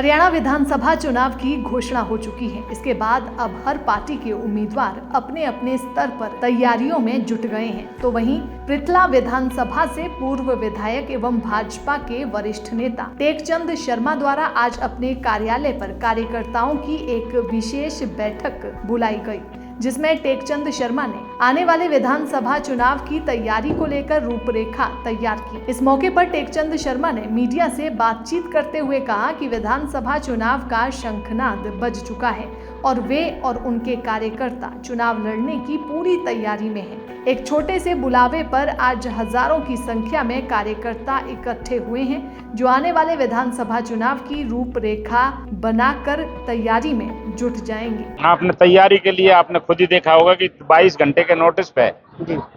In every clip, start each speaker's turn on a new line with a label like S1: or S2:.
S1: हरियाणा विधानसभा चुनाव की घोषणा हो चुकी है। इसके बाद अब हर पार्टी के उम्मीदवार अपने अपने स्तर पर तैयारियों में जुट गए हैं। तो वहीं पृथला विधानसभा से पूर्व विधायक एवं भाजपा के वरिष्ठ नेता टेकचंद शर्मा द्वारा आज अपने कार्यालय पर कार्यकर्ताओं की एक विशेष बैठक बुलाई गई, जिसमें टेकचंद शर्मा ने आने वाले विधानसभा चुनाव की तैयारी को लेकर रूपरेखा तैयार की। इस मौके पर टेकचंद शर्मा ने मीडिया से बातचीत करते हुए कहा कि विधानसभा चुनाव का शंखनाद बज चुका है और वे और उनके कार्यकर्ता चुनाव लड़ने की पूरी तैयारी में हैं। एक छोटे से बुलावे पर आज हजारों की संख्या में कार्यकर्ता इकट्ठे हुए हैं, जो आने वाले विधानसभा चुनाव की रूपरेखा बनाकर तैयारी में जुट जाएंगे।
S2: आपने तैयारी के लिए आपने खुद ही देखा होगा कि 22 घंटे के नोटिस पे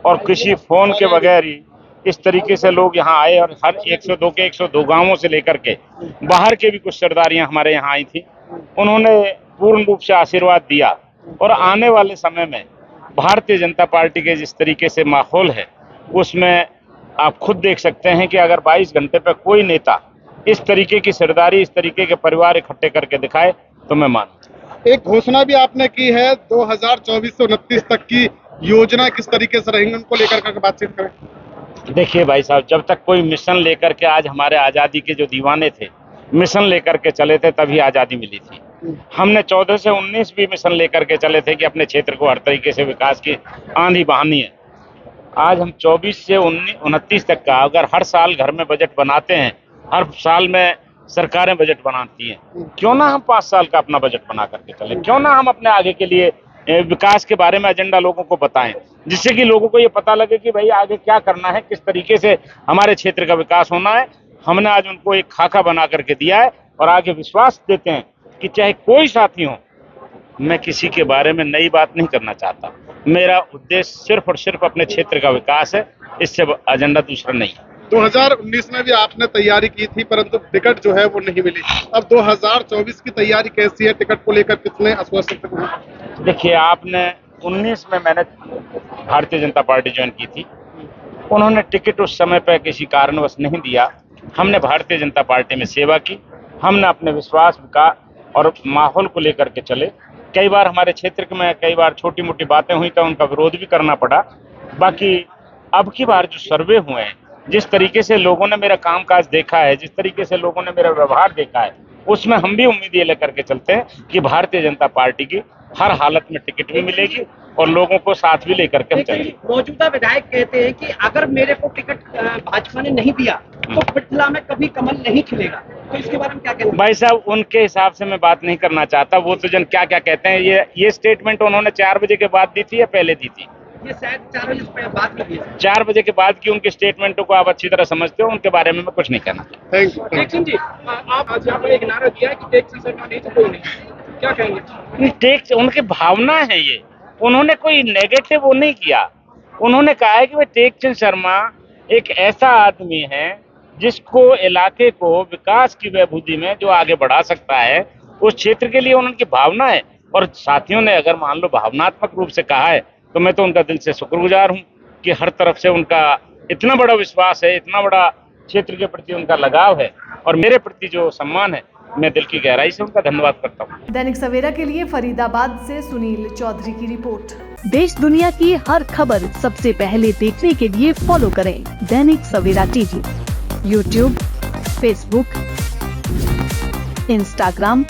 S2: और किसी फोन के बगैर ही इस तरीके से लोग यहाँ आए और हर 102 के 102 गांवों से लेकर के बाहर के भी कुछ सरदारियां हमारे यहाँ आई थी। उन्होंने पूर्ण रूप से आशीर्वाद दिया और आने वाले समय में भारतीय जनता पार्टी के जिस तरीके से माहौल है उसमें आप खुद देख सकते हैं कि अगर 22 घंटे पे कोई नेता इस तरीके की सरदारी, इस तरीके के परिवार इकट्ठे करके दिखाए तो मैं मानूं।
S3: एक घोषणा भी आपने की है 2024 से 29 तक की योजना किस तरीके से रहेंगी, उनको लेकर के बातचीत करें।
S2: देखिए भाई साहब, जब तक कोई मिशन लेकर के, आज हमारे आजादी के जो दीवाने थे मिशन लेकर के चले थे तभी आजादी मिली थी। हमने 14 से 19 भी मिशन लेकर के चले थे कि अपने क्षेत्र को हर तरीके से विकास की आंधी बहानी है। आज हम 24 से 29 तक का अगर हर साल घर में बजट बनाते हैं, हर साल में सरकारें बजट बनाती हैं, क्यों ना हम 5 साल का अपना बजट बना करके चले, क्यों ना हम अपने आगे के लिए विकास के बारे में एजेंडा लोगों को बताएं, जिससे कि लोगों को ये पता लगे कि भाई आगे क्या करना है, किस तरीके से हमारे क्षेत्र का विकास होना है। हमने आज उनको एक खाका बना करके दिया है और आगे विश्वास देते हैं कि चाहे कोई साथी हो, मैं किसी के बारे में नई बात नहीं करना चाहता। मेरा उद्देश्य सिर्फ और सिर्फ अपने क्षेत्र का विकास है, इससे एजेंडा दूसरा नहीं है।
S3: 2019 में भी आपने तैयारी की थी परंतु टिकट जो है वो नहीं मिली। अब 2024 की तैयारी कैसी है, टिकट को लेकर कितने आश्वस्त हैं?
S2: देखिए, आपने 19 में मैंने भारतीय जनता पार्टी ज्वाइन की थी, उन्होंने टिकट उस समय पर किसी कारणवश नहीं दिया। हमने भारतीय जनता पार्टी में सेवा की, हमने अपने विश्वास विकास और माहौल को लेकर के चले। कई बार हमारे क्षेत्र में कई बार छोटी मोटी बातें हुई तो उनका विरोध भी करना पड़ा। बाकी अब की बार जो सर्वे हुए हैं, जिस तरीके से लोगों ने मेरा कामकाज देखा है, जिस तरीके से लोगों ने मेरा व्यवहार देखा है, उसमें हम भी उम्मीद ये लेकर के चलते हैं कि भारतीय जनता पार्टी की हर हालत में टिकट भी मिलेगी और लोगों को साथ भी लेकर के हम चलेंगे।
S4: मौजूदा विधायक कहते हैं कि अगर मेरे को टिकट भाजपा ने नहीं दिया तो पृथला में कभी कमल नहीं खिलेगा, तो इसके बारे में क्या कहना?
S2: भाई साहब, उनके हिसाब से मैं बात नहीं करना चाहता। वो तो जन क्या क्या कहते हैं, ये स्टेटमेंट उन्होंने 4 बजे के बाद दी थी या पहले दी थी?
S4: ये शायद 4 बजे से बाद की है।
S2: 4 बजे के बाद की उनकी स्टेटमेंटों को आप अच्छी तरह समझते हो, उनके बारे में मैं कुछ नहीं कहना।
S4: टेकचंद जी, आप आज यहाँ पर एक नारा दिया कि टेकचंद शर्मा नहीं तो कोई नहीं, क्या कहेंगे?
S2: उनकी भावना है ये, उन्होंने कोई नेगेटिव वो नहीं किया। उन्होंने कहा है कि वे टेकचंद शर्मा एक ऐसा आदमी है जिसको इलाके को विकास की विभूति में जो आगे बढ़ा सकता है, उस क्षेत्र के लिए उनकी भावना है। और साथियों ने अगर मान लो भावनात्मक रूप से कहा है तो मैं तो उनका दिल से शुक्रगुजार हूँ कि हर तरफ से उनका इतना बड़ा विश्वास है, इतना बड़ा क्षेत्र के प्रति उनका लगाव है और मेरे प्रति जो सम्मान है, मैं दिल की गहराई से उनका धन्यवाद करता हूँ।
S1: दैनिक सवेरा के लिए फरीदाबाद से सुनील चौधरी की रिपोर्ट।
S5: देश दुनिया की हर खबर सबसे पहले देखने के लिए फॉलो करें Dainik Savera TV, YouTube, Facebook, Instagram,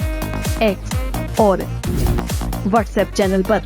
S5: X और व्हाट्सएप चैनल पर।